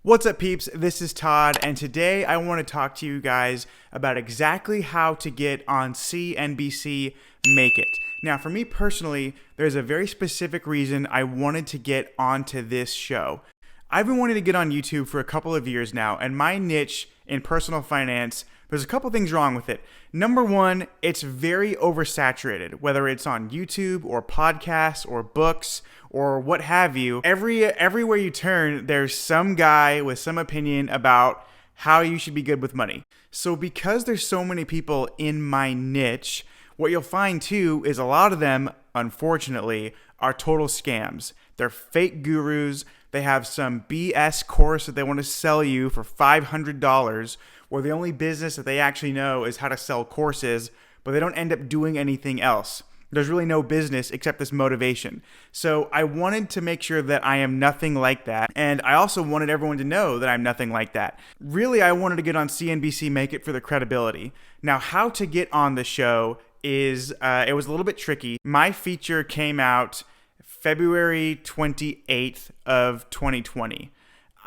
What's up, peeps? This is Todd, and today I want to talk to you guys about exactly how to get on CNBC Make It. Now, for me personally, there's a very specific reason I wanted to get onto this show. I've been wanting to get on YouTube for a couple of years now, and my niche in personal finance, there's a couple things wrong with it. Number one, it's very oversaturated, whether it's on YouTube or podcasts or books or what have you. Everywhere you turn, there's some guy with some opinion about how you should be good with money. So because there's so many people in my niche, what you'll find too is a lot of them, unfortunately, are total scams. They're fake gurus. They have some BS course that they want to sell you for $500, where the only business that they actually know is how to sell courses, but they don't end up doing anything else. There's really no business except this motivation. So I wanted to make sure that I am nothing like that. And I also wanted everyone to know that I'm nothing like that. Really, I wanted to get on CNBC Make It for the credibility. Now, how to get on the show is, it was a little bit tricky. My feature came out February 28th of 2020.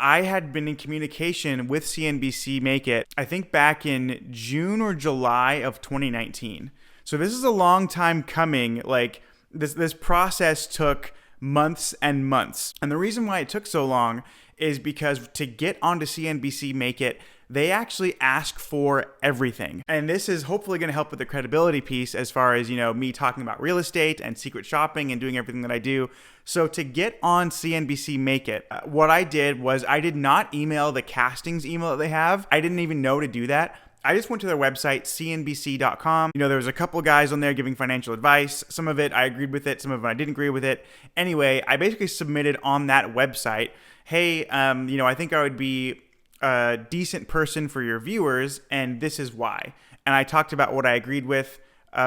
I had been in communication with CNBC Make It, I think back in June or July of 2019. So this is a long time coming. Like this process took months and months. And the reason why it took so long is because to get onto CNBC Make It, they actually ask for everything. And this is hopefully going to help with the credibility piece as far as, me talking about real estate and secret shopping and doing everything that I do. So to get on CNBC Make It, what I did was I did not email the castings email that they have. I didn't even know to do that. I just went to their website, cnbc.com. There was a couple guys on there giving financial advice. Some of it I agreed with it. Some of it I didn't agree with it. Anyway, I basically submitted on that website, hey, I think I would be a decent person for your viewers, and this is why. And I talked about what I agreed with,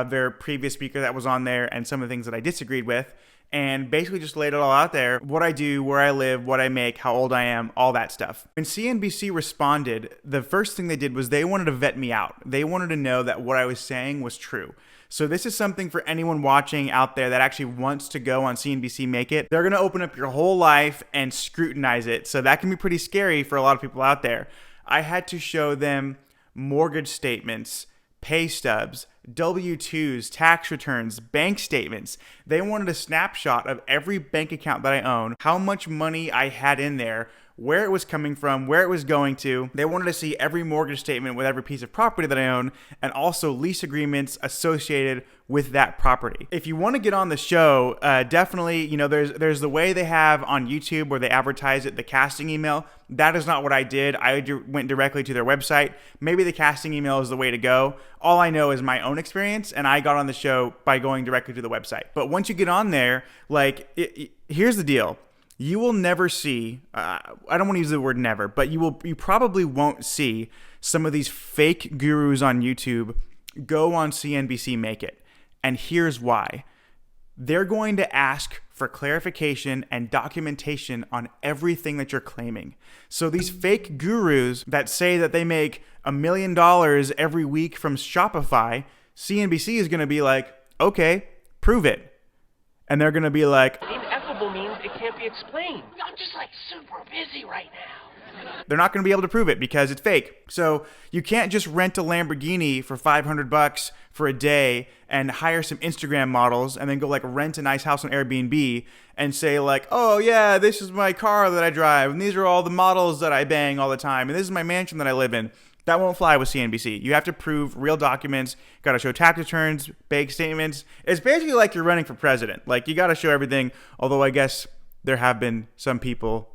their previous speaker that was on there, and some of the things that I disagreed with, and basically just laid it all out there, what I do, where I live, what I make, how old I am, all that stuff. When CNBC responded, the first thing they did was they wanted to vet me out. They wanted to know that what I was saying was true. So this is something for anyone watching out there that actually wants to go on CNBC Make It. They're going to open up your whole life and scrutinize it. So that can be pretty scary for a lot of people out there. I had to show them mortgage statements, pay stubs, W-2s, tax returns, bank statements. They wanted a snapshot of every bank account that I own, how much money I had in there, where it was coming from, where it was going to. They wanted to see every mortgage statement with every piece of property that I own, and also lease agreements associated with that property. If you want to get on the show, definitely, there's the way they have on YouTube where they advertise it, the casting email. That is not what I did. I went directly to their website. Maybe the casting email is the way to go. All I know is my own experience, and I got on the show by going directly to the website. But once you get on there, here's the deal. You will never see, I don't want to use the word never, but you probably won't see some of these fake gurus on YouTube go on CNBC Make It. And here's why. They're going to ask for clarification and documentation on everything that you're claiming. So these fake gurus that say that they make $1 million every week from Shopify, CNBC is going to be like, okay, prove it. And they're going to be like, ineffable means it can't be explained. I'm just super busy right now. They're not going to be able to prove it because it's fake. So you can't just rent a Lamborghini for $500 for a day and hire some Instagram models and then go rent a nice house on Airbnb and say oh yeah, this is my car that I drive and these are all the models that I bang all the time and this is my mansion that I live in. That won't fly with CNBC. You have to prove real documents. Got to show tax returns, bank statements. It's basically like you're running for president. You got to show everything. Although I guess there have been some people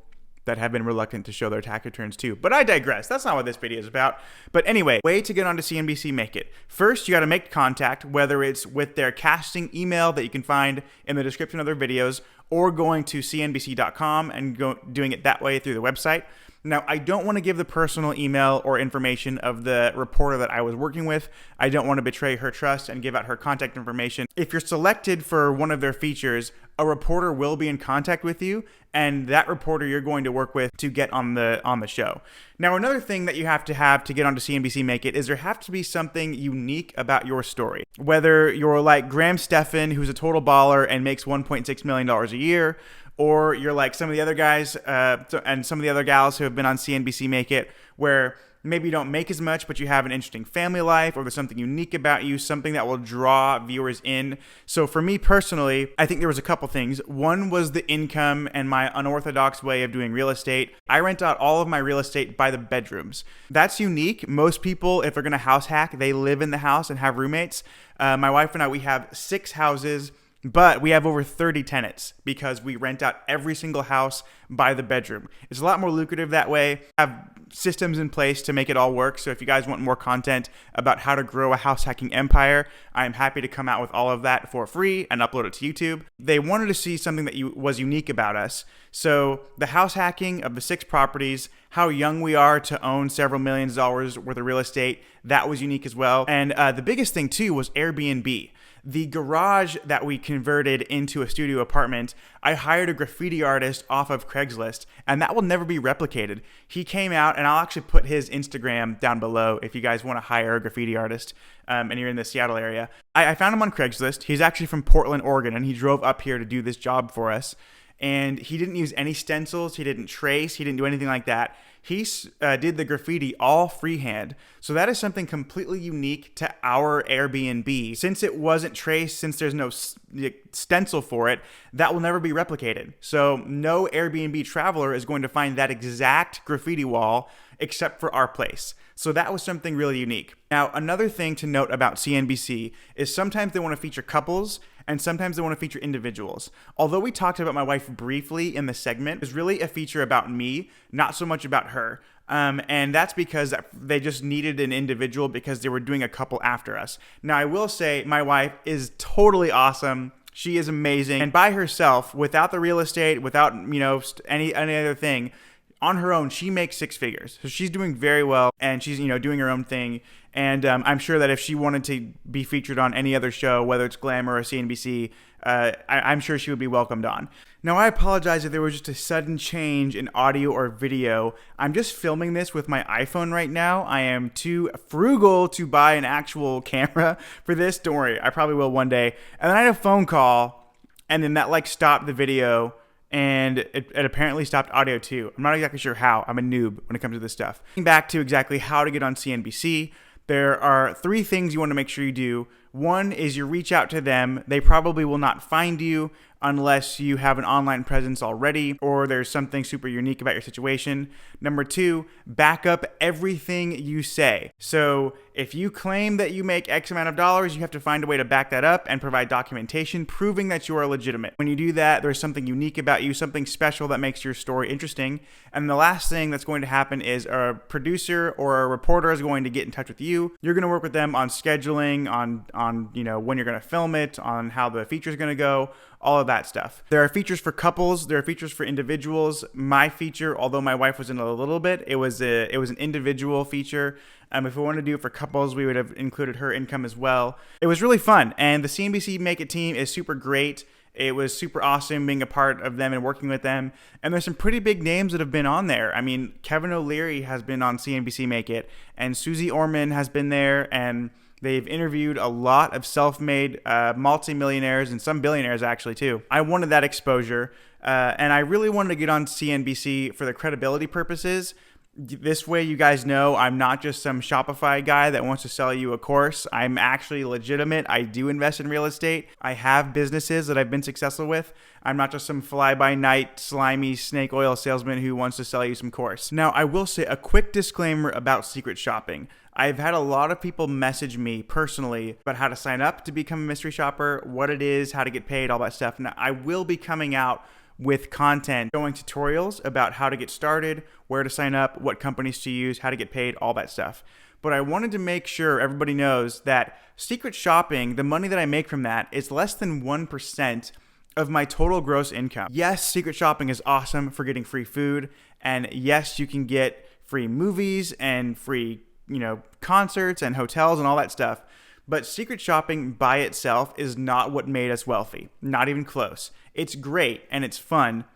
that have been reluctant to show their tax returns too. But I digress. That's not what this video is about. But anyway, way to get onto CNBC Make It. First, you got to make contact, whether it's with their casting email that you can find in the description of their videos, or going to cnbc.com and doing it that way through the website. Now, I don't want to give the personal email or information of the reporter that I was working with. I don't want to betray her trust and give out her contact information. If you're selected for one of their features, a reporter will be in contact with you, and that reporter you're going to work with to get on the show. Now, another thing that you have to get onto CNBC Make It is there have to be something unique about your story. Whether you're like Graham Stephan, who's a total baller and makes $1.6 million a year, or you're like some of the other guys and some of the other gals who have been on CNBC Make It, where maybe you don't make as much, but you have an interesting family life, or there's something unique about you, something that will draw viewers in. So for me personally, I think there was a couple things. One was the income and my unorthodox way of doing real estate. I rent out all of my real estate by the bedrooms. That's unique. Most people, if they're going to house hack, they live in the house and have roommates. My wife and I, we have 6 houses, but we have over 30 tenants because we rent out every single house by the bedroom. It's a lot more lucrative that way. I have systems in place to make it all work. So if you guys want more content about how to grow a house hacking empire, I'm happy to come out with all of that for free and upload it to YouTube. They wanted to see something that was unique about us. So the house hacking of the 6 properties, how young we are to own several millions of dollars worth of real estate, that was unique as well. And the biggest thing too was Airbnb. The garage that we converted into a studio apartment, I hired a graffiti artist off of Craigslist, and that will never be replicated. He came out, and I'll actually put his Instagram down below if you guys want to hire a graffiti artist and you're in the Seattle area. I found him on Craigslist. He's actually from Portland, Oregon, and he drove up here to do this job for us. And he didn't use any stencils. He didn't trace. He didn't do anything like that. He did the graffiti all freehand. So that is something completely unique to our Airbnb. Since it wasn't traced, since there's no stencil for it, that will never be replicated. So no Airbnb traveler is going to find that exact graffiti wall except for our place. So that was something really unique. Now, another thing to note about CNBC is sometimes they want to feature couples and sometimes they want to feature individuals. Although we talked about my wife briefly in the segment, it's really a feature about me, not so much about her. And that's because they just needed an individual because they were doing a couple after us. Now, I will say my wife is totally awesome. She is amazing. And by herself, without the real estate, without, any other thing, on her own, she makes 6 figures. So she's doing very well, and she's, doing her own thing. And I'm sure that if she wanted to be featured on any other show, whether it's Glamour or CNBC, I'm sure she would be welcomed on. Now, I apologize if there was just a sudden change in audio or video. I'm just filming this with my iPhone right now. I am too frugal to buy an actual camera for this. Don't worry, I probably will one day. And then I had a phone call, and then that stopped the video. And it apparently stopped audio too. I'm not exactly sure how. I'm a noob when it comes to this stuff. Back to exactly how to get on CNBC. There are 3 things you want to make sure you do. One is you reach out to them. They probably will not find you unless you have an online presence already or there's something super unique about your situation. Number 2, back up everything you say. So if you claim that you make X amount of dollars, you have to find a way to back that up and provide documentation proving that you are legitimate. When you do that, there's something unique about you, something special that makes your story interesting. And the last thing that's going to happen is a producer or a reporter is going to get in touch with you. You're going to work with them on scheduling, on when you're going to film it, on how the feature is going to go, all of that stuff. There are features for couples. There are features for individuals. My feature, although my wife was in a little bit, it was an individual feature. If we wanted to do it for couples, we would have included her income as well. It was really fun, and the CNBC Make It team is super great. It was super awesome being a part of them and working with them. And there's some pretty big names that have been on there. I mean, Kevin O'Leary has been on CNBC Make It, and Susie Orman has been there, and they've interviewed a lot of self-made multimillionaires and some billionaires actually too. I wanted that exposure, and I really wanted to get on CNBC for the credibility purposes. This way you guys know I'm not just some Shopify guy that wants to sell you a course. I'm actually legitimate. I do invest in real estate. I have businesses that I've been successful with. I'm not just some fly-by-night slimy snake oil salesman who wants to sell you some course. Now, I will say a quick disclaimer about secret shopping. I've had a lot of people message me personally about how to sign up to become a mystery shopper, what it is, how to get paid, all that stuff. Now, I will be coming out with content showing tutorials about how to get started, where to sign up, what companies to use, how to get paid, all that stuff. But I wanted to make sure everybody knows that secret shopping, the money that I make from that is less than 1% of my total gross income. Yes, secret shopping is awesome for getting free food. And yes, you can get free movies and free, concerts and hotels and all that stuff. But secret shopping by itself is not what made us wealthy. Not even close. It's great and it's fun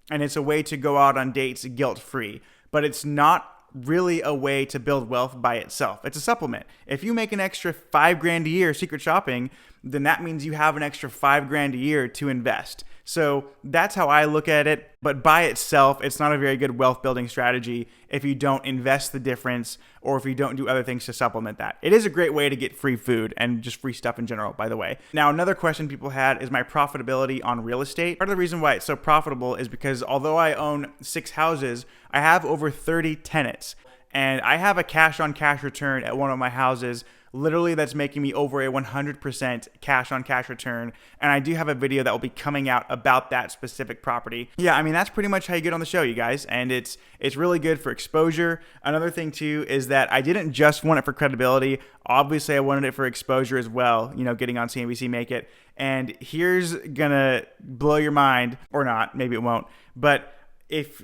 and it's a way to go out on dates guilt-free, but it's not really a way to build wealth by itself. It's a supplement. If you make an extra $5,000 a year secret shopping, then that means you have an extra $5,000 a year to invest. So that's how I look at it. But by itself, it's not a very good wealth building strategy if you don't invest the difference or if you don't do other things to supplement that. It is a great way to get free food and just free stuff in general, by the way. Now, another question people had is my profitability on real estate. Part of the reason why it's so profitable is because although I own 6 houses, I have over 30 tenants. And I have a cash on cash return at one of my houses, literally that's making me over a 100% cash on cash return. And I do have a video that will be coming out about that specific property. Yeah, I mean, that's pretty much how you get on the show, you guys. And it's really good for exposure. Another thing too is that I didn't just want it for credibility. Obviously, I wanted it for exposure as well, you know, getting on CNBC Make It. And here's gonna blow your mind, or not, maybe it won't. But if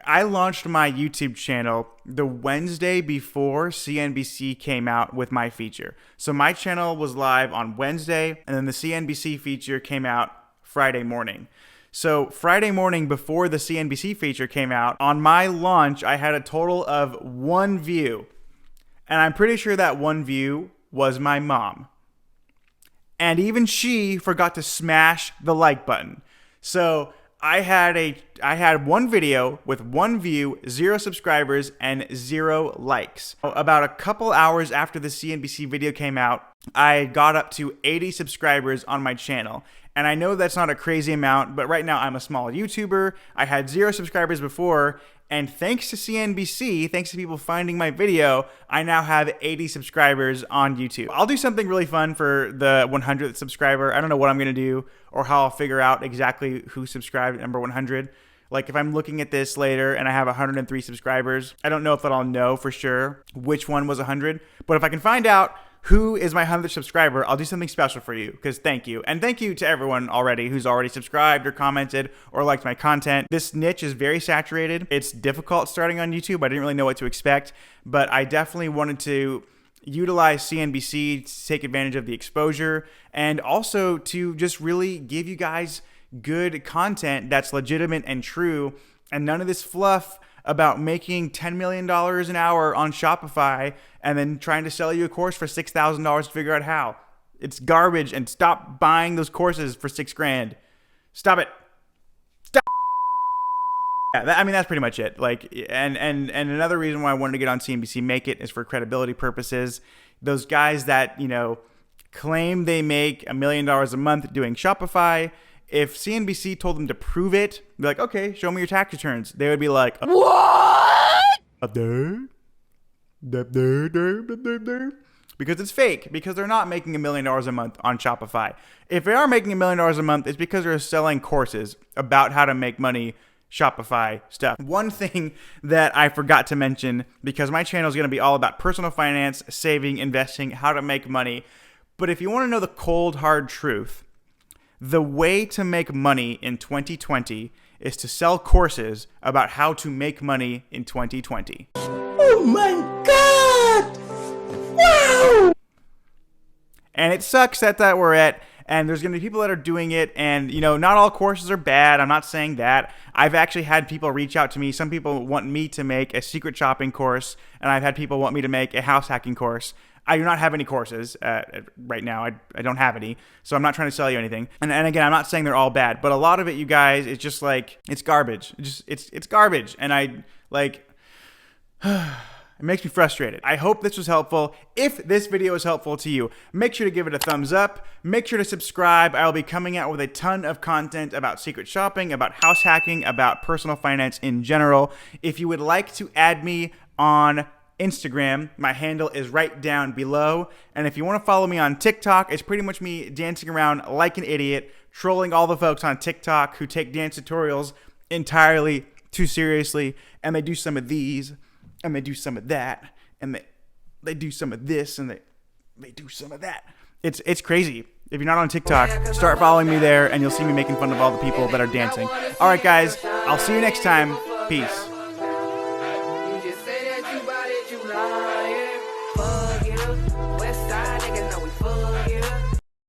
I launched my YouTube channel the Wednesday before CNBC came out with my feature. So my channel was live on Wednesday, and then the CNBC feature came out Friday morning. So Friday morning before the CNBC feature came out, on my launch, I had a total of 1 view. And I'm pretty sure that 1 view was my mom. And even she forgot to smash the like button. So I had 1 video with 1 view, 0 subscribers, and 0 likes. About a couple hours after the CNBC video came out, I got up to 80 subscribers on my channel. And I know that's not a crazy amount, but right now I'm a small YouTuber. I had 0 subscribers before, and thanks to CNBC, thanks to people finding my video, I now have 80 subscribers on YouTube. I'll do something really fun for the 100th subscriber. I don't know what I'm gonna do or how I'll figure out exactly who subscribed at number 100. Like if I'm looking at this later and I have 103 subscribers, I don't know if that I'll know for sure which one was 100, but if I can find out who is my 100th subscriber, I'll do something special for you, because thank you. And thank you to everyone already who's already subscribed or commented or liked my content. This niche is very saturated. It's difficult starting on YouTube. I didn't really know what to expect, but I definitely wanted to utilize CNBC to take advantage of the exposure and also to just really give you guys good content that's legitimate and true, and none of this fluff about making $10 million an hour on Shopify and then trying to sell you a course for $6,000 to figure out how. It's garbage, and stop buying those courses for $6,000. Stop it. Stop. Yeah, I mean, that's pretty much it. Like, and another reason why I wanted to get on CNBC Make It is for credibility purposes. Those guys that, you know, claim they make $1 million a month doing Shopify, if CNBC told them to prove it, be like, okay, show me your tax returns. They would be like, what? Up there? Because it's fake, because they're not making $1 million a month on Shopify. If they are making $1 million a month, it's because they're selling courses about how to make money Shopify stuff. One thing that I forgot to mention, because my channel is going to be all about personal finance, saving, investing, how to make money. But if you want to know the cold, hard truth, the way to make money in 2020 is to sell courses about how to make money in 2020. Oh my God! Wow! And it sucks that we're at, and there's going to be people that are doing it, and, you know, not all courses are bad. I'm not saying that. I've actually had people reach out to me. Some people want me to make a secret shopping course, and I've had people want me to make a house hacking course. I do not have any courses right now. I don't have any, so I'm not trying to sell you anything. And again, I'm not saying they're all bad, but a lot of it, you guys, it's just like, it's garbage. It's garbage, and I like. It makes me frustrated. I hope this was helpful. If this video is helpful to you, make sure to give it a thumbs up. Make sure to subscribe. I'll be coming out with a ton of content about secret shopping, about house hacking, about personal finance in general. If you would like to add me on Instagram, my handle is right down below. And if you want to follow me on TikTok, it's pretty much me dancing around like an idiot, trolling all the folks on TikTok who take dance tutorials entirely too seriously, and they do some of these, and they do some of that, and they do some of this, and they do some of that. It's crazy. If you're not on TikTok, start following me there, and you'll see me making fun of all the people that are dancing. All right, guys, I'll see you next time. Peace.